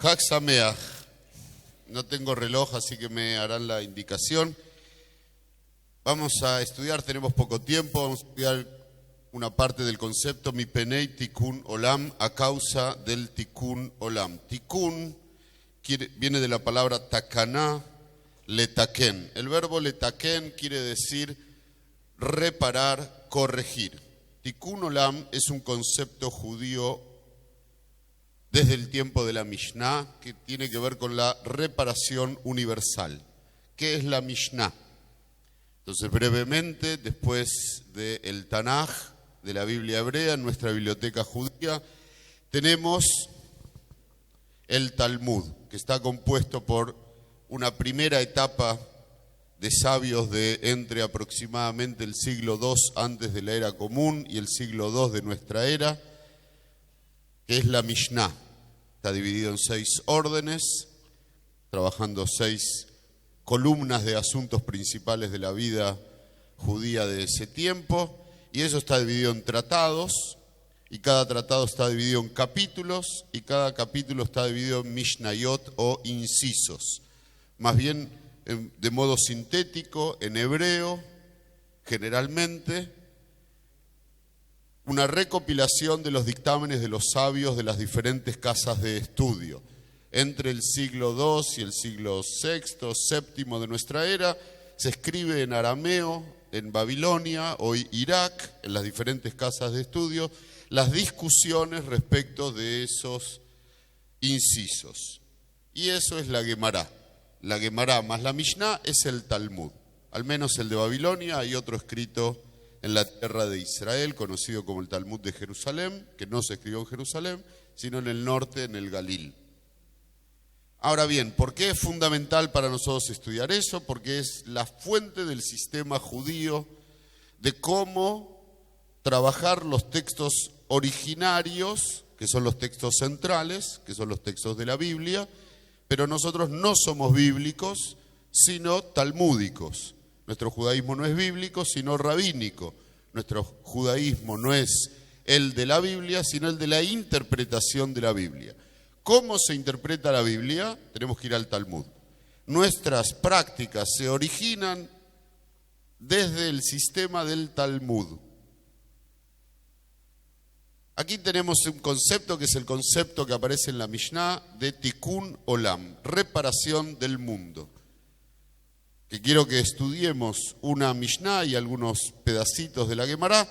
Hag Sameach. No tengo reloj, así que me harán la indicación. Vamos a estudiar, tenemos poco tiempo, vamos a estudiar una parte del concepto Mipenei Tikkun Olam, a causa del Tikkun Olam. Tikkun viene de la palabra takaná, letaken. El verbo letaken quiere decir reparar, corregir. Tikkun Olam es un concepto judío desde el tiempo de la Mishnah, que tiene que ver con la reparación universal. ¿Qué es la Mishnah? Entonces, brevemente, después del Tanaj, de la Biblia hebrea, en nuestra biblioteca judía, tenemos el Talmud, que está compuesto por una primera etapa de sabios de entre aproximadamente el siglo II antes de la era común y el siglo II de nuestra era, que es la Mishnah. Está dividido en 6 órdenes, trabajando 6 columnas de asuntos principales de la vida judía de ese tiempo, y eso está dividido en tratados, y cada tratado está dividido en capítulos, y cada capítulo está dividido en mishnayot o incisos, más bien de modo sintético, en hebreo, generalmente, una recopilación de los dictámenes de los sabios de las diferentes casas de estudio. Entre el siglo II y el siglo VI, VII de nuestra era, se escribe en arameo, en Babilonia o Irak, en las diferentes casas de estudio, las discusiones respecto de esos incisos. Y eso es la Guemará. La Guemará más la Mishnah es el Talmud. Al menos el de Babilonia, hay otro escrito en la tierra de Israel, conocido como el Talmud de Jerusalén, que no se escribió en Jerusalén, sino en el norte, en el Galil. Ahora bien, ¿por qué es fundamental para nosotros estudiar eso? Porque es la fuente del sistema judío de cómo trabajar los textos originarios, que son los textos centrales, que son los textos de la Biblia, pero nosotros no somos bíblicos, sino talmúdicos. Nuestro judaísmo no es bíblico, sino rabínico. Nuestro judaísmo no es el de la Biblia, sino el de la interpretación de la Biblia. ¿Cómo se interpreta la Biblia? Tenemos que ir al Talmud. Nuestras prácticas se originan desde el sistema del Talmud. Aquí tenemos un concepto que es el concepto que aparece en la Mishnah de Tikkun Olam, reparación del mundo. Que quiero que estudiemos una Mishnah y algunos pedacitos de la Guemará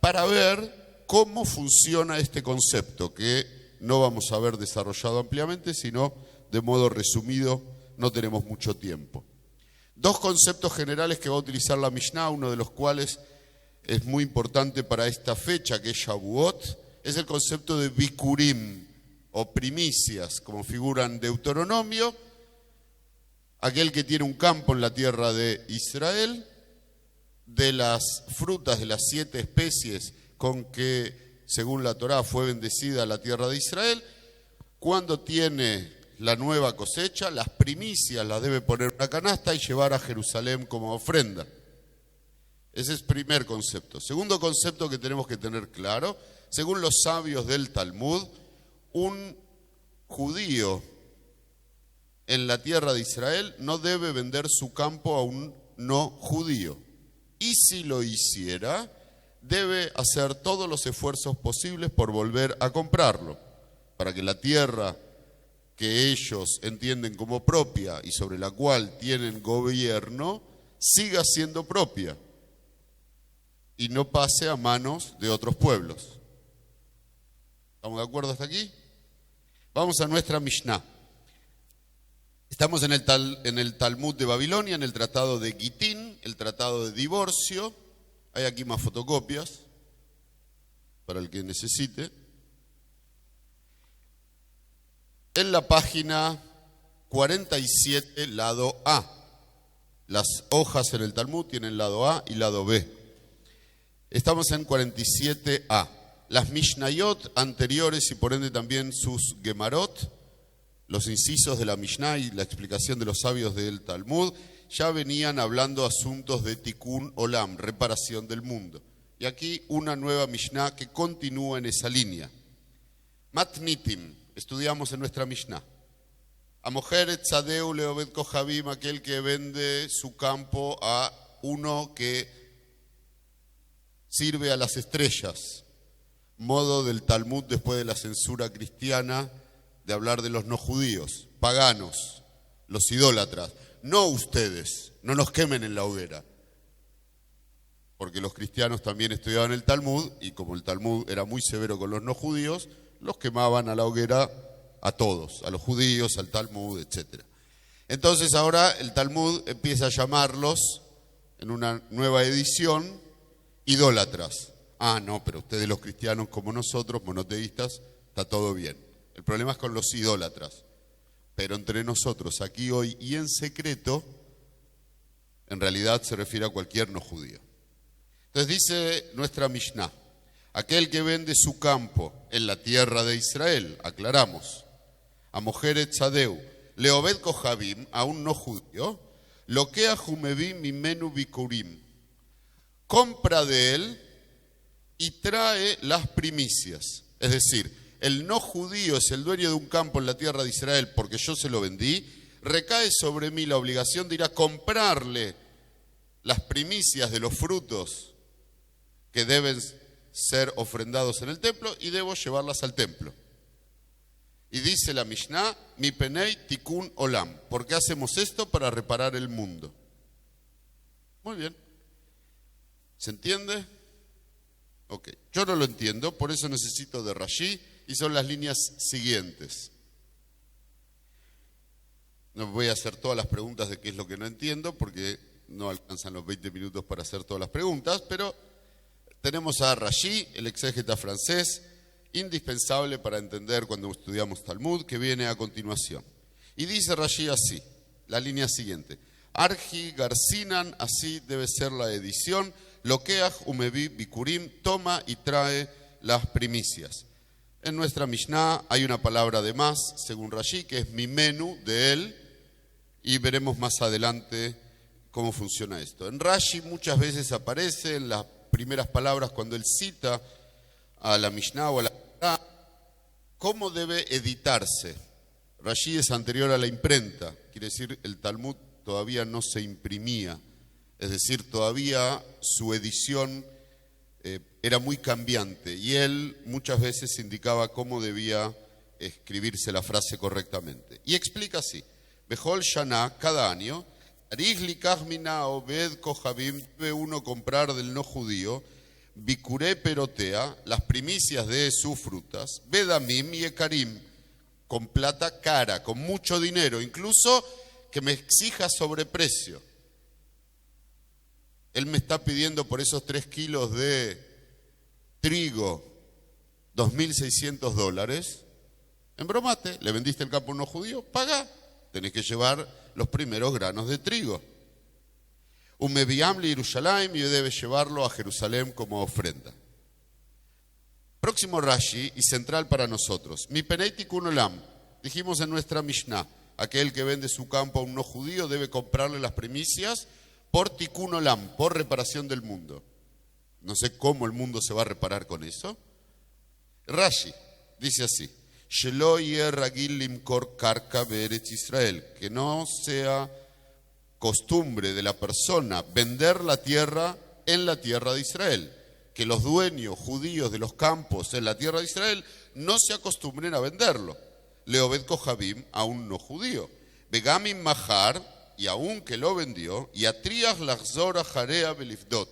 para ver cómo funciona este concepto, que no vamos a ver desarrollado ampliamente, sino de modo resumido, no tenemos mucho tiempo. 2 conceptos generales que va a utilizar la Mishnah, uno de los cuales es muy importante para esta fecha, que es Shavuot, es el concepto de Bikurim, o primicias, como figura en Deuteronomio. Aquel que tiene un campo en la tierra de Israel, de las frutas de las 7 especies con que, según la Torá, fue bendecida la tierra de Israel, cuando tiene la nueva cosecha, las primicias las debe poner en una canasta y llevar a Jerusalén como ofrenda. Ese es el primer concepto. Segundo concepto que tenemos que tener claro, según los sabios del Talmud, un judío en la tierra de Israel no debe vender su campo a un no judío. Y si lo hiciera, debe hacer todos los esfuerzos posibles por volver a comprarlo, para que la tierra que ellos entienden como propia y sobre la cual tienen gobierno, siga siendo propia y no pase a manos de otros pueblos. ¿Estamos de acuerdo hasta aquí? Vamos a nuestra Mishnah. Estamos en el Talmud de Babilonia, en el tratado de Gitín, el tratado de divorcio. Hay aquí más fotocopias para el que necesite. En la página 47, lado A. Las hojas en el Talmud tienen lado A y lado B. Estamos en 47A. Las Mishnayot anteriores y por ende también sus Gemarot, los incisos de la Mishnah y la explicación de los sabios del Talmud, ya venían hablando asuntos de Tikkun Olam, reparación del mundo. Y aquí una nueva Mishnah que continúa en esa línea. Matnitim, estudiamos en nuestra Mishnah. A mujer tzadeu leobed kohabim, aquel que vende su campo a uno que sirve a las estrellas. Modo del Talmud después de la censura cristiana de hablar de los no judíos, paganos, los idólatras. No ustedes, no nos quemen en la hoguera. Porque los cristianos también estudiaban el Talmud y como el Talmud era muy severo con los no judíos, los quemaban a la hoguera a todos, a los judíos, al Talmud, etc. Entonces ahora el Talmud empieza a llamarlos, en una nueva edición, idólatras. Ah, no, pero ustedes los cristianos como nosotros, monoteístas, está todo bien. El problema es con los idólatras. Pero entre nosotros, aquí hoy y en secreto, en realidad se refiere a cualquier no judío. Entonces dice nuestra Mishnah, aquel que vende su campo en la tierra de Israel, aclaramos, a mujer tzadeu, leobed kohabim, a un no judío, loquea jumevim mimenu bikurim, compra de él y trae las primicias. Es decir, el no judío es el dueño de un campo en la tierra de Israel porque yo se lo vendí, recae sobre mí la obligación de ir a comprarle las primicias de los frutos que deben ser ofrendados en el templo y debo llevarlas al templo. Y dice la Mishnah, mi penei tikun olam. ¿Por qué hacemos esto? Para reparar el mundo. Muy bien. ¿Se entiende? Ok. Yo no lo entiendo, por eso necesito de Rashi y son las líneas siguientes. No voy a hacer todas las preguntas de qué es lo que no entiendo porque no alcanzan los 20 minutos para hacer todas las preguntas, pero tenemos a Rashi, el exégeta francés, indispensable para entender cuando estudiamos Talmud, que viene a continuación. Y dice Rashi así, la línea siguiente. Argi Garcinan, así debe ser la edición, Lokeach umevi bikurim, toma y trae las primicias. En nuestra Mishnah hay una palabra de más, según Rashi, que es mimenu, de él, y veremos más adelante cómo funciona esto. En Rashi muchas veces aparece en las primeras palabras cuando él cita a la Mishnah o a la Torá, cómo debe editarse. Rashi es anterior a la imprenta, quiere decir el Talmud todavía no se imprimía, es decir, todavía su edición era muy cambiante y él muchas veces indicaba cómo debía escribirse la frase correctamente. Y explica así, Bejol Shana, cada año, Arigli Kachmina Obed Kohabim, debe uno comprar del no judío, Bikuré Perotea, las primicias de sus frutas, Bedamim y Ekarim, con plata cara, con mucho dinero, incluso que me exija sobreprecio. Él me está pidiendo por esos 3 kilos de trigo $2.600. Embromate, le vendiste el campo a un no judío, paga, tenés que llevar los primeros granos de trigo. Un meviam li Yerushalayim, y debe llevarlo a Jerusalén como ofrenda. Próximo Rashi y central para nosotros. Mi penei tikun olam, dijimos en nuestra Mishnah, aquel que vende su campo a un no judío debe comprarle las primicias por tikun olam, por reparación del mundo. No sé cómo el mundo se va a reparar con eso. Rashi dice así, Shelo yeh ragil limkor karka be'eretz Israel, que no sea costumbre de la persona vender la tierra en la tierra de Israel, que los dueños judíos de los campos en la tierra de Israel no se acostumbren a venderlo. Leobed kohabim, a un no judío. Begamim mahar, y aun que lo vendió, y atriach lachzor jarea belifdot,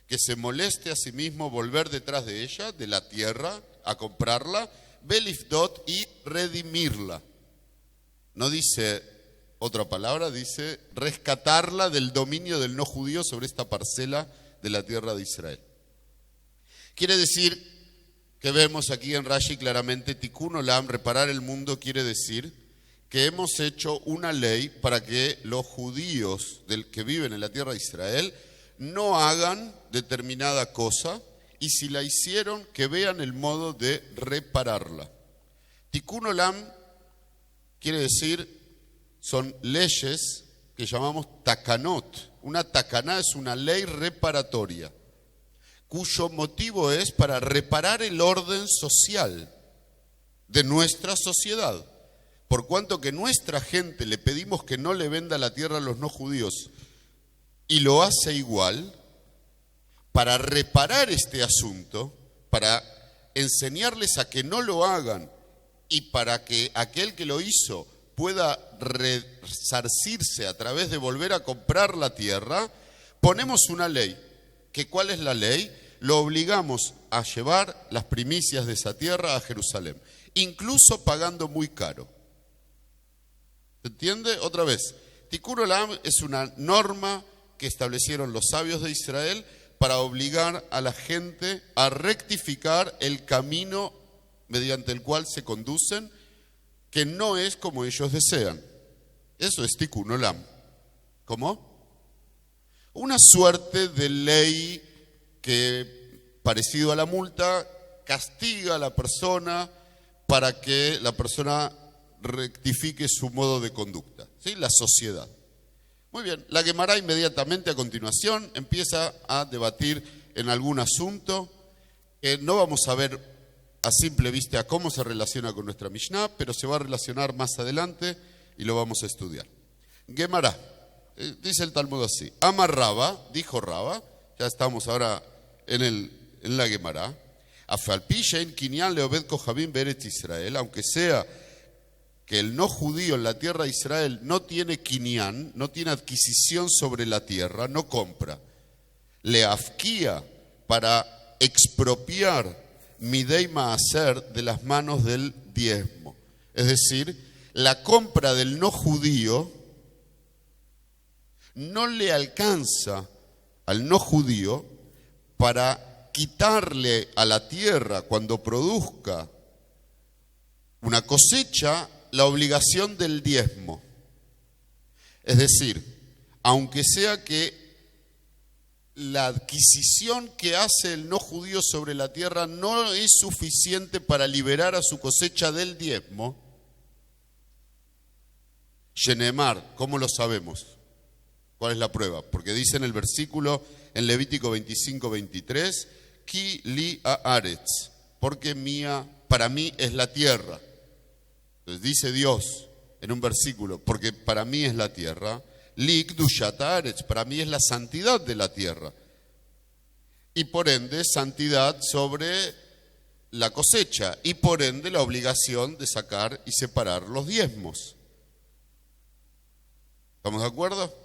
que se moleste a sí mismo volver detrás de ella, de la tierra, a comprarla, belifdot, y redimirla. No dice otra palabra, dice rescatarla del dominio del no judío sobre esta parcela de la tierra de Israel. Quiere decir que vemos aquí en Rashi claramente, Tikun Olam, reparar el mundo, quiere decir que hemos hecho una ley para que los judíos que viven en la tierra de Israel no hagan determinada cosa y si la hicieron, que vean el modo de repararla. Tikun Olam quiere decir, son leyes que llamamos takanot. Una takaná es una ley reparatoria, cuyo motivo es para reparar el orden social de nuestra sociedad. por cuanto que nuestra gente le pedimos que no le venda la tierra a los no judíos y lo hace igual, para reparar este asunto, para enseñarles a que no lo hagan y para que aquel que lo hizo pueda resarcirse a través de volver a comprar la tierra, ponemos una ley. ¿Cuál es la ley? Lo obligamos a llevar las primicias de esa tierra a Jerusalén, incluso pagando muy caro. ¿Se entiende? Otra vez, Tikkun Olam es una norma que establecieron los sabios de Israel para obligar a la gente a rectificar el camino mediante el cual se conducen, que no es como ellos desean. Eso es Tikkun Olam. ¿Cómo? Una suerte de ley que, parecido a la multa, castiga a la persona para que la persona rectifique su modo de conducta, ¿sí? La sociedad. Muy bien, la Guemará inmediatamente a continuación empieza a debatir en algún asunto que no vamos a ver a simple vista cómo se relaciona con nuestra Mishnah, pero se va a relacionar más adelante y lo vamos a estudiar. Guemará, dice el Talmud así: Amar Raba, dijo Raba, ya estamos ahora en la Guemará, Afalpi shein kinyan leobed kohabim beretz Israel, aunque sea que el no judío en la tierra de Israel no tiene kinyan, no tiene adquisición sobre la tierra, no compra, le afquía para expropiar midei maaser de las manos del diezmo. Es decir, la compra del no judío no le alcanza al no judío para quitarle a la tierra, cuando produzca una cosecha, la obligación del diezmo. Es decir, aunque sea que la adquisición que hace el no judío sobre la tierra no es suficiente para liberar a su cosecha del diezmo, Shenemar, ¿cómo lo sabemos? ¿Cuál es la prueba? Porque dice en el versículo, en Levítico 25-23, Ki li haaretz, porque para mí es la tierra. Entonces dice Dios en un versículo, porque para mí es la tierra, li kdushat haaretz, para mí es la santidad de la tierra. Y por ende, santidad sobre la cosecha, y por ende la obligación de sacar y separar los diezmos. ¿Estamos de acuerdo?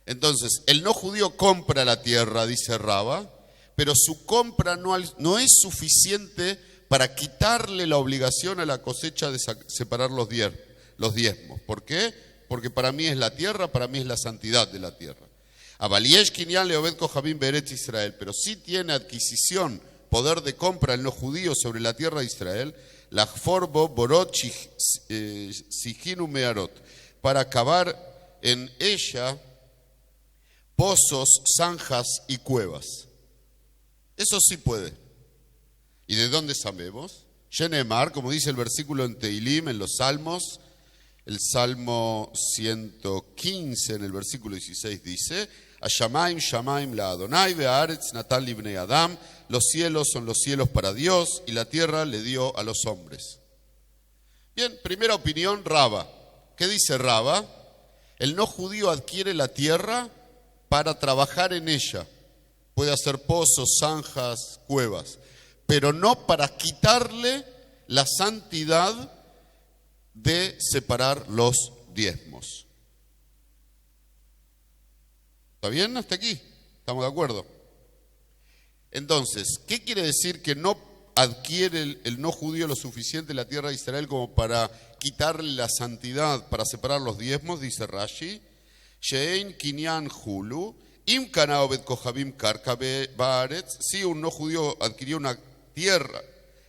Entonces, el no judío compra la tierra, dice Raba, pero su compra no es suficiente para quitarle la obligación a la cosecha de separar los diezmos. ¿Por qué? Porque para mí es la tierra, para mí es la santidad de la tierra. Avaliesh kinyan leobed kohabim beretz Israel, pero sí tiene adquisición, poder de compra el no judío sobre la tierra de Israel, lachforbo borot sijinu mearot, para cavar en ella pozos, zanjas y cuevas. Eso sí puede. ¿Y de dónde sabemos? Shenemar, como dice el versículo en Teilim, en los Salmos, el Salmo 115, en el versículo 16 dice: Ashamaim shamaim la Adonai ve'aretz natan libnei Adam, los cielos son los cielos para Dios y la tierra le dio a los hombres. Bien, primera opinión, Raba. ¿Qué dice Raba? El no judío adquiere la tierra para trabajar en ella. Puede hacer pozos, zanjas, cuevas, pero no para quitarle la santidad de separar los diezmos. ¿Está bien hasta aquí? ¿Estamos de acuerdo? Entonces, ¿qué quiere decir que no adquiere el no judío lo suficiente en la tierra de Israel como para quitarle la santidad, para separar los diezmos? Dice Rashi: Shein kinyan hulu, im kana obed kohabim karka baaretz, si un no judío adquirió una tierra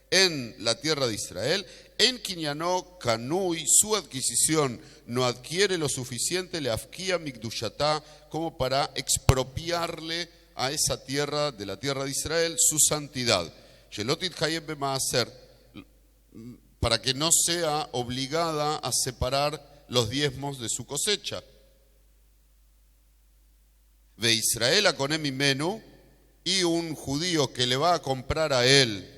en la tierra de Israel, en kinyanó kanui, su adquisición no adquiere lo suficiente, le afkia mikdushatá, como para expropiarle a esa tierra, de la tierra de Israel, su santidad. Shelotit hayem bemaaser, para que no sea obligada a separar los diezmos de su cosecha. De Israel a Konem Imenu, y un judío que le va a comprar a él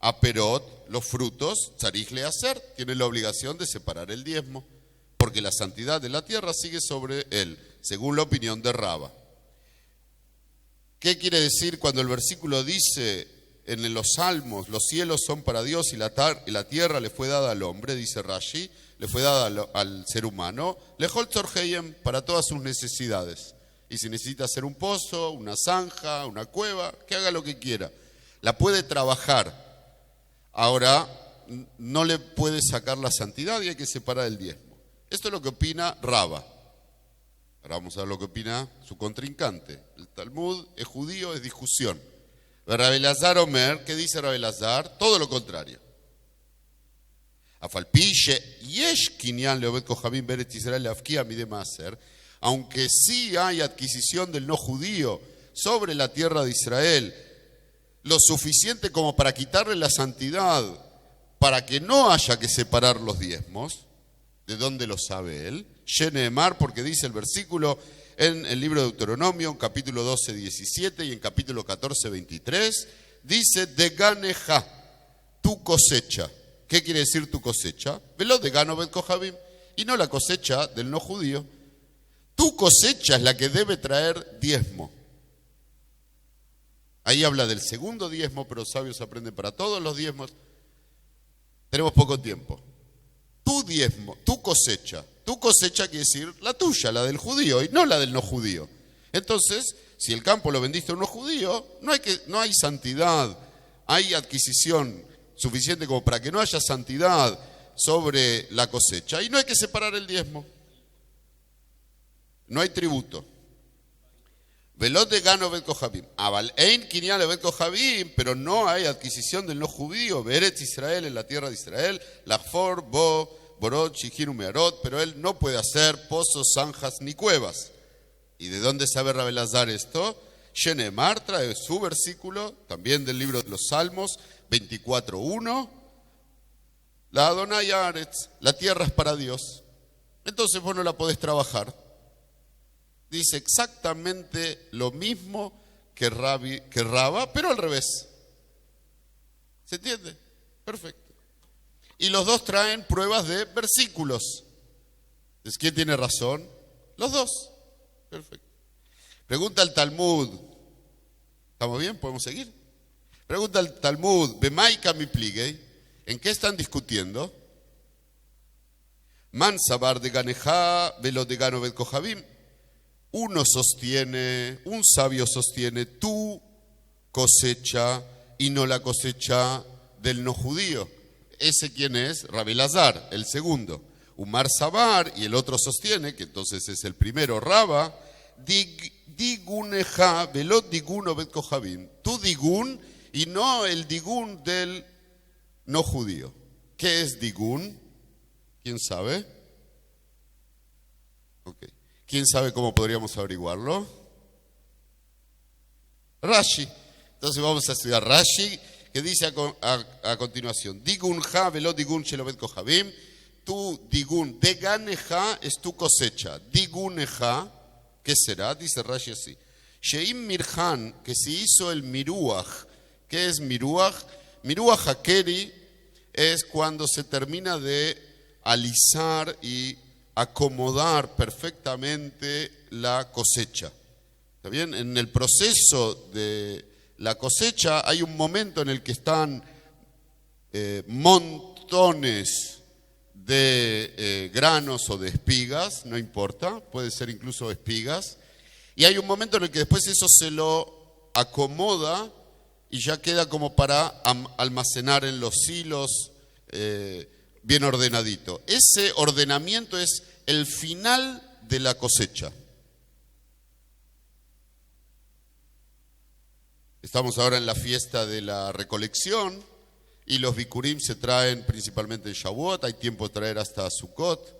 a perot, los frutos, tzarich le hacer, tiene la obligación de separar el diezmo, porque la santidad de la tierra sigue sobre él, según la opinión de Raba. ¿Qué quiere decir cuando el versículo dice en los Salmos, los cielos son para Dios y la tierra le fue dada al hombre? Dice Rashi, le fue dada al ser humano, lejol tzorheyem, para todas sus necesidades. Y si necesita hacer un pozo, una zanja, una cueva, que haga lo que quiera. La puede trabajar. Ahora, no le puede sacar la santidad y hay que separar el diezmo. Esto es lo que opina Raba. Ahora vamos a ver lo que opina su contrincante. El Talmud es judío, es discusión. Rabbi Elazar Omer, ¿qué dice Rabbi Elazar? Todo lo contrario. Aunque sí hay adquisición del no judío sobre la tierra de Israel, lo suficiente como para quitarle la santidad, para que no haya que separar los diezmos. ¿De dónde lo sabe él? Sheneemar, porque dice el versículo en el libro de Deuteronomio, en capítulo 12, 17 y en capítulo 14, 23, dice, deganeja, tu cosecha. ¿Qué quiere decir tu cosecha? Velo de gano bet kohabim, y no la cosecha del no judío. Tu cosecha es la que debe traer diezmo. Ahí habla del segundo diezmo, pero los sabios aprenden para todos los diezmos. Tenemos poco tiempo. Tu diezmo, tu cosecha quiere decir la tuya, la del judío, y no la del no judío. Entonces, si el campo lo vendiste a un no judío, no hay santidad, hay adquisición suficiente como para que no haya santidad sobre la cosecha, y no hay que separar el diezmo. No hay tributo. Velot de gano bet kohabim. Aval ein kinyan le bet kohabim, pero no hay adquisición del no judío. Beretz Israel, en la tierra de Israel, lachfor bo borot shihiru mearot, pero él no puede hacer pozos, zanjas ni cuevas. ¿Y de dónde sabe Rabbi Elazar esto? Sheneemar trae su versículo, también del libro de los Salmos, 24:1. La Adonai Haaretz, la tierra es para Dios. Entonces vos no la podés trabajar. Dice exactamente lo mismo que Raba, pero al revés. ¿Se entiende? Perfecto. Y los dos traen pruebas de versículos. Entonces, ¿quién tiene razón? Los dos. Perfecto. Pregunta el Talmud. ¿Estamos bien? ¿Podemos seguir? Pregunta el Talmud. Bemaika mi pligue. ¿En qué están discutiendo? Man sabar de ganeja velo de gano bet kohabim. Un sabio sostiene tu cosecha y no la cosecha del no judío. ¿Ese quién es? Rabbi Elazar, el segundo. Umar Sabar, y el otro sostiene, que entonces es el primero, Raba, diguneja velot diguno bet kohabim. Tu digun y no el digun del no judío. ¿Qué es digun? ¿Quién sabe? Ok. ¿Quién sabe cómo podríamos averiguarlo? Rashi. Entonces vamos a estudiar Rashi, que dice a continuación, digun ha velot digun shelo bet kohabim. Tu digun de ganeja es tu cosecha. Diguneja, ¿qué será? Dice Rashi así. Sheim mirhan, que si hizo el miruach. ¿Qué es miruach? Miruach hakeri es cuando se termina de alisar y acomodar perfectamente la cosecha. ¿Está bien? En el proceso de la cosecha hay un momento en el que están montones de granos o de espigas, no importa, puede ser incluso espigas, y hay un momento en el que después eso se lo acomoda y ya queda como para almacenar en los silos, bien ordenadito. Ese ordenamiento es el final de la cosecha. Estamos ahora en la fiesta de la recolección y los bikurim se traen principalmente en Shavuot. Hay tiempo de traer hasta Sukkot.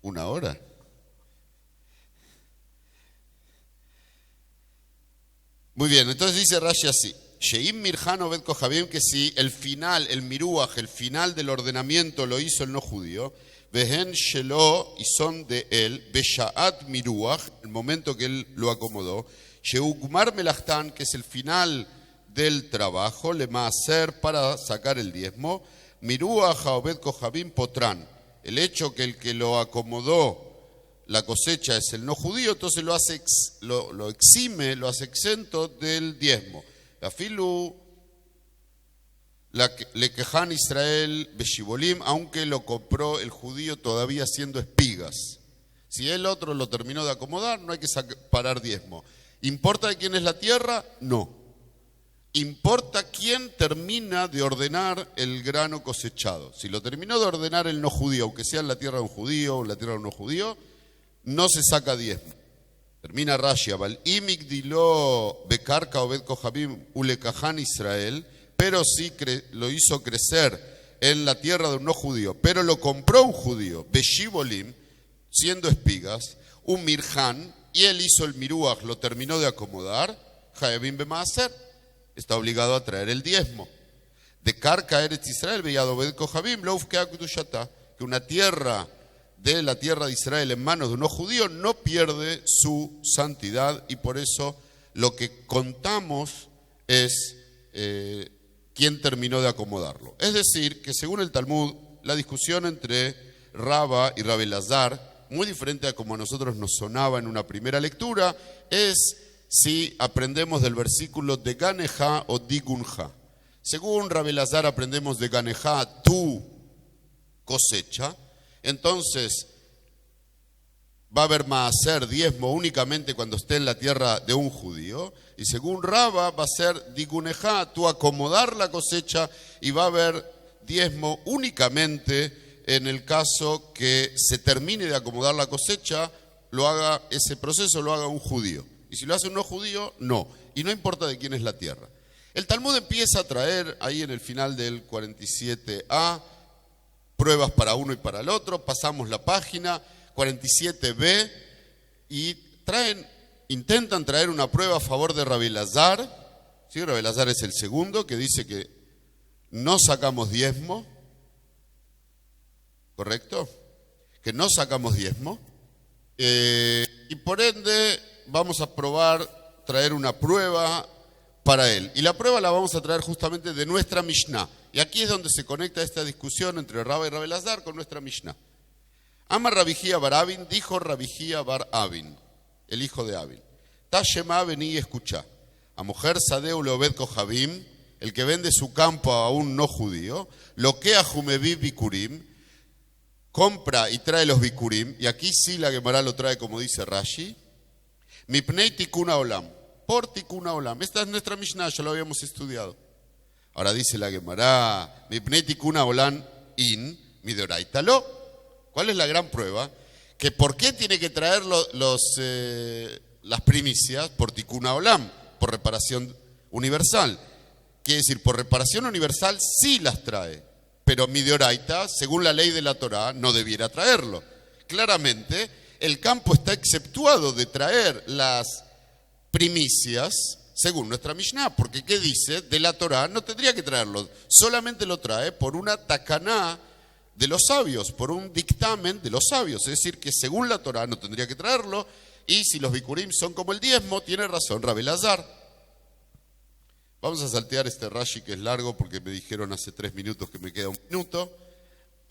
1 hora. Muy bien, entonces dice Rashi así. Sheim mirhan obed kohabim, que si el final, el miruach, el final del ordenamiento lo hizo el no judío, vehen shelo, y son de él, beshaat miruach, el momento que él lo acomodó, sheugmar melachtan, que es el final del trabajo, le maaser, para sacar el diezmo, Miruach haobed kohabim potran. El hecho que el que lo acomodó la cosecha es el no judío, entonces lo exime, lo hace exento del diezmo. Afilu le quejan Israel beshibolim, aunque lo compró el judío todavía siendo espigas. Si el otro lo terminó de acomodar, no hay que parar diezmo. ¿Importa de quién es la tierra? No. Importa quién termina de ordenar el grano cosechado. Si lo terminó de ordenar el no judío, aunque sea en la tierra de un judío o en la tierra de un no judío, no se saca diezmo. Termina Rashi, Abal imik diló bekarka obed kohabim ulekahan Israel, pero sí lo hizo crecer en la tierra de un no judío, pero lo compró un judío, beshibolim, siendo espigas, un mirjan, y él hizo el miruach, lo terminó de acomodar, jaebim bemaaser, está obligado a traer el diezmo. De karka eretz Israel, beyad obed kohabim, lo ufkea kudushata, que una tierra de la tierra de Israel en manos de un no judío no pierde su santidad, y por eso lo que contamos es quién terminó de acomodarlo. Es decir, que según el Talmud, la discusión entre Rabba y Rabbi Elazar, muy diferente a como a nosotros nos sonaba en una primera lectura, es si aprendemos del versículo de Ganeja o Digunja. Según Rabbi Elazar aprendemos de Ganeja, tu cosecha. Entonces, va a haber maaser, diezmo, únicamente cuando esté en la tierra de un judío. Y según Rabba, va a ser digunejá, tú acomodar la cosecha, y va a haber diezmo únicamente en el caso que se termine de acomodar la cosecha, ese proceso lo haga un judío. Y si lo hace un no judío, no. Y no importa de quién es la tierra. El Talmud empieza a traer, ahí en el final del 47a, pruebas para uno y para el otro. Pasamos la página 47b y intentan traer una prueba a favor de Rabbi Elazar. ¿Sí? Rabbi Elazar es el segundo, que dice que no sacamos diezmo. ¿Correcto? Que no sacamos diezmo. Y por ende vamos a traer una prueba para él. Y la prueba la vamos a traer justamente de nuestra Mishnah. Y aquí es donde se conecta esta discusión entre Rabba y Rabbi Elazar con nuestra Mishnah. Amar Rabijía bar Abin, dijo Rabijía bar Abin, el hijo de Abin. Tashema, vení y escuchá. A mujer Sadeu leobed kohabim, el que vende su campo a un no judío, lo que a Jumevi bikurim, compra y trae los bikurim, y aquí sí la Gemara lo trae como dice Rashi, mipnei tikuna olam, por tikuna olam. Esta es nuestra Mishnah, ya lo habíamos estudiado. Ahora dice la Gemara, mipnei tikuna olam in midoraita lo. ¿Cuál es la gran prueba? Que ¿por qué tiene que traer las primicias? Por tikuna olam, por reparación universal. Quiere decir, por reparación universal sí las trae, pero midoraita, según la ley de la Torá, no debiera traerlo. Claramente, el campo está exceptuado de traer las primicias, según nuestra Mishnah, porque ¿qué dice? De la Torá no tendría que traerlo, solamente lo trae por una takaná de los sabios, por un dictamen de los sabios, es decir, que según la Torá no tendría que traerlo, y si los bikurim son como el diezmo, tiene razón Rabbi Elazar. Vamos a saltear este Rashi que es largo porque me dijeron hace 3 minutos que me queda 1 minuto,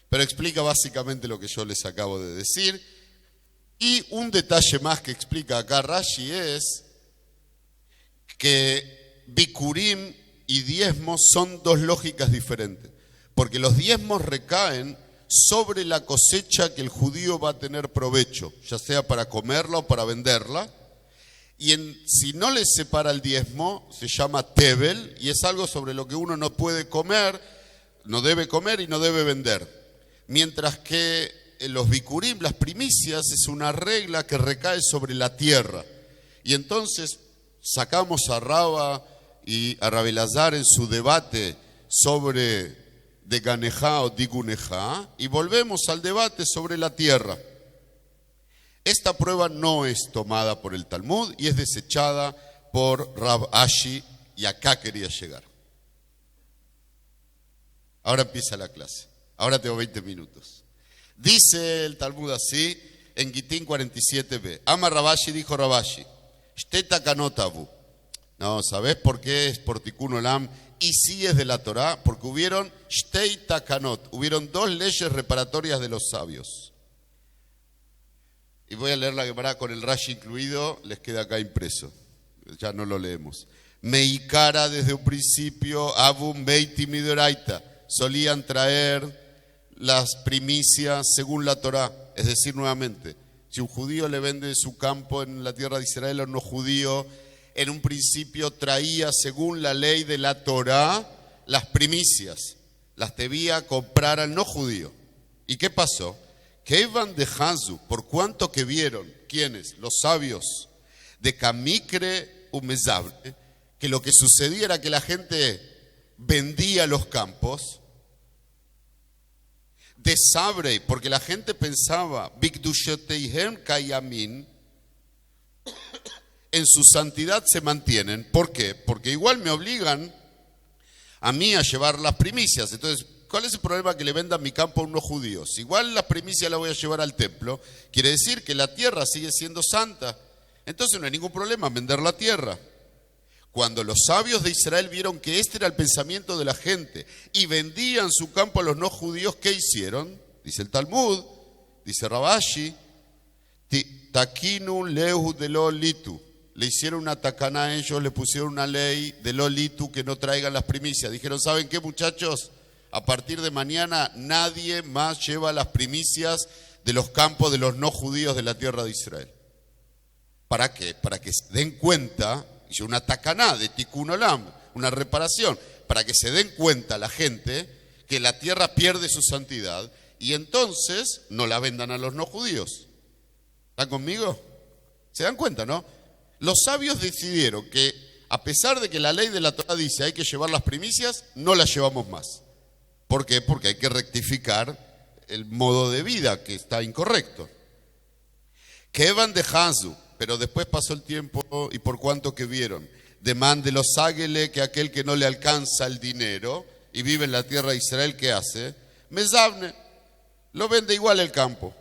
pero explica básicamente lo que yo les acabo de decir. Y un detalle más que explica acá Rashi es que bikurim y diezmos son 2 lógicas diferentes. Porque los diezmos recaen sobre la cosecha que el judío va a tener provecho, ya sea para comerla o para venderla. Y si no le separa el diezmo, se llama tebel, y es algo sobre lo que uno no puede comer, no debe comer y no debe vender. Mientras que los bikurim, las primicias, es una regla que recae sobre la tierra. Y entonces sacamos a Rabba y a Rabbi Elazar en su debate sobre de Ganejá o Digunejá, y volvemos al debate sobre la tierra. Esta prueba no es tomada por el Talmud y es desechada por Rab Ashi, y acá quería llegar. Ahora empieza la clase. Ahora tengo 20 minutos. Dice el Talmud así en Gitín 47b. Ama Rabashi, dijo Rabashi, Shteta kanotabu. No, ¿sabés por qué es por Tikkun Olam? Y sí es de la Torá, porque hubieron Shtei Takanot, hubieron 2 leyes reparatorias de los sabios. Y voy a leer la Gemara con el Rashi incluido, les queda acá impreso. Ya no lo leemos. Meikara desde un principio, Abum Beiti Midoraita, solían traer las primicias según la Torá. Es decir, nuevamente, si un judío le vende su campo en la tierra de Israel a un no judío, en un principio traía según la ley de la Torá las primicias, las debía comprar al no judío. ¿Y qué pasó? Que Evan de Hazu, por cuanto que vieron, ¿quiénes? Los sabios, de Kamikre Umezable, que lo que sucedía era que la gente vendía los campos, de Sabrei, porque la gente pensaba, Bikdusheteihem Kayamin, en su santidad se mantienen. ¿Por qué? Porque igual me obligan a mí a llevar las primicias. Entonces, ¿cuál es el problema que le vendan mi campo a unos judíos? Igual las primicias las voy a llevar al templo. Quiere decir que la tierra sigue siendo santa. Entonces no hay ningún problema en vender la tierra. Cuando los sabios de Israel vieron que este era el pensamiento de la gente y vendían su campo a los no judíos, ¿qué hicieron? Dice el Talmud, dice Rabashi, Takinu lehu de lo litu. Le hicieron una tacaná a ellos, le pusieron una ley de lo litu que no traigan las primicias. Dijeron, ¿saben qué, muchachos? A partir de mañana nadie más lleva las primicias de los campos de los no judíos de la tierra de Israel. ¿Para qué? Para que se den cuenta, hizo una tacaná de Tikkun Olam, una reparación, para que se den cuenta la gente que la tierra pierde su santidad y entonces no la vendan a los no judíos. ¿Están conmigo? ¿Se dan cuenta, no? Los sabios decidieron que, a pesar de que la ley de la Torá dice hay que llevar las primicias, no las llevamos más. ¿Por qué? Porque hay que rectificar el modo de vida que está incorrecto. Que Evan de Hazu, pero después pasó el tiempo y por cuanto que vieron, demande los águele que aquel que no le alcanza el dinero y vive en la tierra de Israel, ¿qué hace? Mezabne, lo vende igual el campo.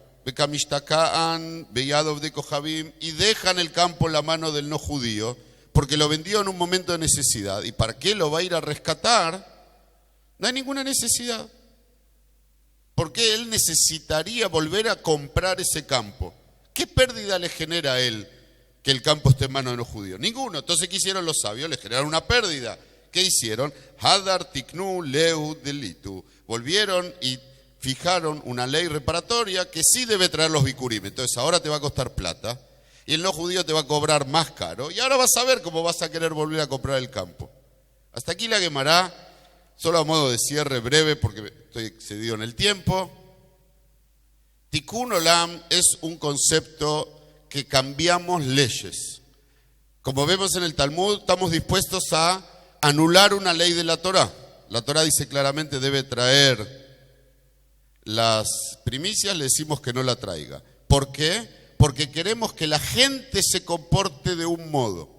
Y dejan el campo en la mano del no judío porque lo vendió en un momento de necesidad. ¿Y para qué lo va a ir a rescatar? No hay ninguna necesidad. Porque él necesitaría volver a comprar ese campo. ¿Qué pérdida le genera a él que el campo esté en manos de los judíos? Ninguno. Entonces, ¿qué hicieron los sabios? Le generaron una pérdida. ¿Qué hicieron? Hadar tiknu leu delitu. Volvieron y fijaron una ley reparatoria que sí debe traer los bikurim. Entonces ahora te va a costar plata y el no judío te va a cobrar más caro y ahora vas a ver cómo vas a querer volver a comprar el campo. Hasta aquí la Gemara, solo a modo de cierre breve porque estoy excedido en el tiempo. Tikkun Olam es un concepto que cambiamos leyes. Como vemos en el Talmud, estamos dispuestos a anular una ley de la Torá. La Torá dice claramente debe traer las primicias, le decimos que no la traiga. ¿Por qué? Porque queremos que la gente se comporte de un modo.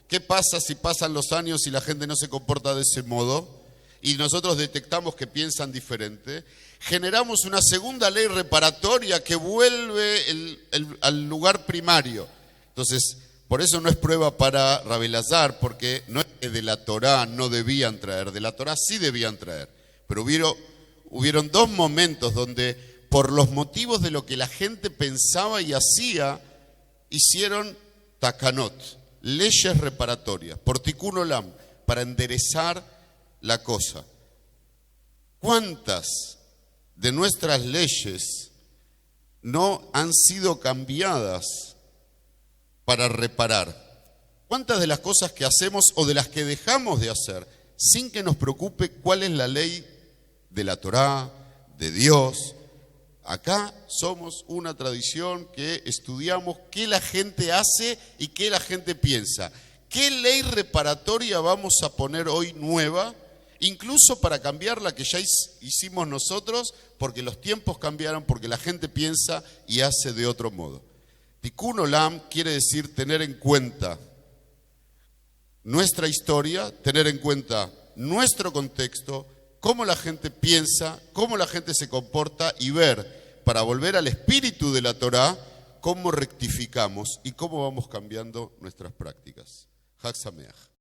¿Qué pasa si pasan los años y la gente no se comporta de ese modo? Y nosotros detectamos que piensan diferente. Generamos una segunda ley reparatoria que vuelve al lugar primario. Entonces, por eso no es prueba para Rabbi Elazar, porque no es que de la Torá no debían traer, de la Torá sí debían traer. Pero hubieron 2 momentos donde, por los motivos de lo que la gente pensaba y hacía, hicieron takanot, leyes reparatorias, por Tikkun Olam, para enderezar la cosa. ¿Cuántas de nuestras leyes no han sido cambiadas para reparar? ¿Cuántas de las cosas que hacemos o de las que dejamos de hacer, sin que nos preocupe cuál es la ley de la Torá, de Dios? Acá somos una tradición que estudiamos qué la gente hace y qué la gente piensa. ¿Qué ley reparatoria vamos a poner hoy nueva? Incluso para cambiar la que ya hicimos nosotros, porque los tiempos cambiaron, porque la gente piensa y hace de otro modo. Tikkun Olam quiere decir tener en cuenta nuestra historia, tener en cuenta nuestro contexto, cómo la gente piensa, cómo la gente se comporta y ver, para volver al espíritu de la Torá, cómo rectificamos y cómo vamos cambiando nuestras prácticas. Hag Sameach.